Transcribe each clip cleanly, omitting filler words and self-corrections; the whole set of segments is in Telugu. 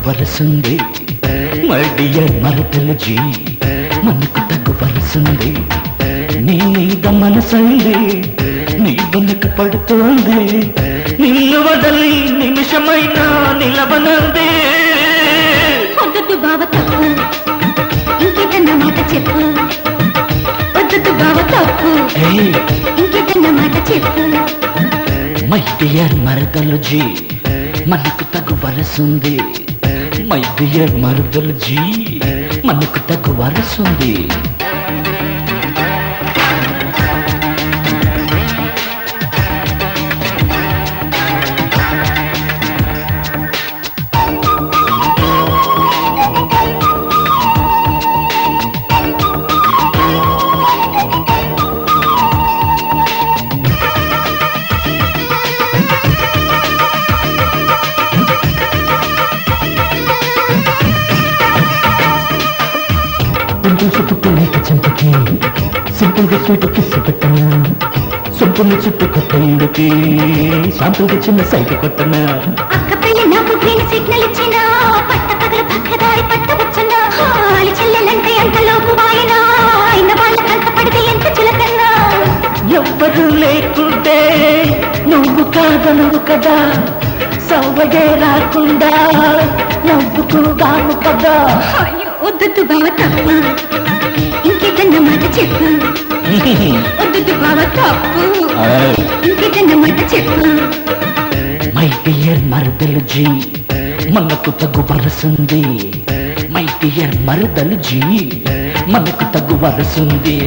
వరసుంది మై డియర్ మరదలజీ మనకు తగ్గు వరసుంది నీ మీద మనసైంది నీ వెనుక పడుతోంది నిన్ను వదలి నిమిషమైనా నిలవనంది వద్దు బావ తప్పు ఇంకేదన్నా మాట చెప్పు వద్దు బావ తప్పు ఇంకేదన్నా మాట చెప్పు మై డియర్ మరదలజీ మనకు తగ్గు వరసుంది మై డియర్ మరదలజీ మనకు తగ్గు వరసుంది పుట్టులేక చెంపకి సింపుల్ గా స్వీట్ కిస్ పెట్టనా సొంపుని చుట్టూ కొత్త ఇళ్ళకి శాంపుల్గా చిన్న సైట్ కొట్టనా అక్క పెళ్లి నాకు గ్రీన్ సిగ్నల్ ఇచ్చినా పట్ట పగల పక్కదారి పట్టవచ్చునా హాలి చెల్లెలంటే అంతలోపు వాయనా అయిన వాళ్ళ కంట పడితే ఎంత చిలకన్నా ఎవ్వరు లేకుంటే నువ్వు కాదనవు కదా సవ్వగే రాకుండా నవ్వుకున్నాను కదా వద్దు బావ తప్పు ఇంకేదన్నా మాట చెప్పు వద్దు బావ తప్పు ఇంకేదన్నా మాట చెప్పు మై డియర్ మరదలజీ మనకు తగ్గు వరసుంది మై డియర్ మరదలజీ మనకు తగ్గు వరసుంది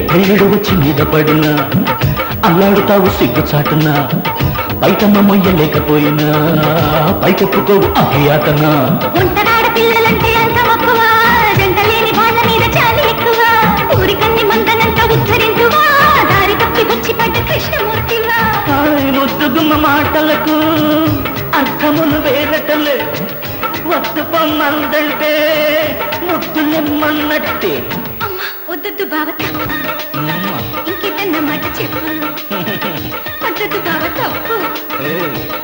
పెళ్ళిడు వచ్చి మీద పడినా అల్లాడుతావు సిగ్గు చాటునా బయటమ్మ మొయ్యలేకపోయినా బయటెప్పుకోవు అభియాతనా ఒంటరాడ పిల్లలంటే అంత మక్కువ జంటలేని వాళ్ళ మీద చాలి ఎక్కువ ఊరికన్ని మందనంత ఉద్ధరించువా దారి తప్పి వచ్చి పడ్డ కృష్ణమూర్తివా ముద్దుగుమ్మ మాటలకు అర్థములు వేరటలే వద్దు పొమ్మందంటే ముద్దులెమ్మన్నట్టే వద్దు బావ తప్పు ఇంకేదన్నా మాట చెప్పు వద్దు బావ తప్పు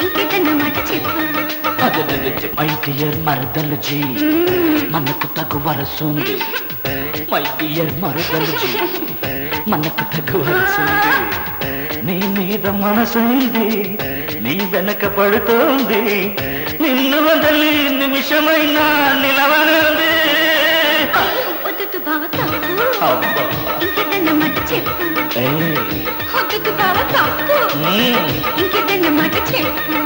ఇంకేదన్నా మాట చెప్పు మై డియర్ మరదలజీ మనకు తగు వరసుంది మై డియర్ మరదలజీ మనకు తగు వరసుంది నీ మీద మనసైంది నీ వెనక పడుతోంది నిన్ను వదలి నిమిషమైనా నిలవనంది వద్దు బావ తప్పు అబ్బా ఇంకేదన్నా మాట చెప్పు వద్దు బావ తప్పు ఇంకేదన్నా మాట చెప్పు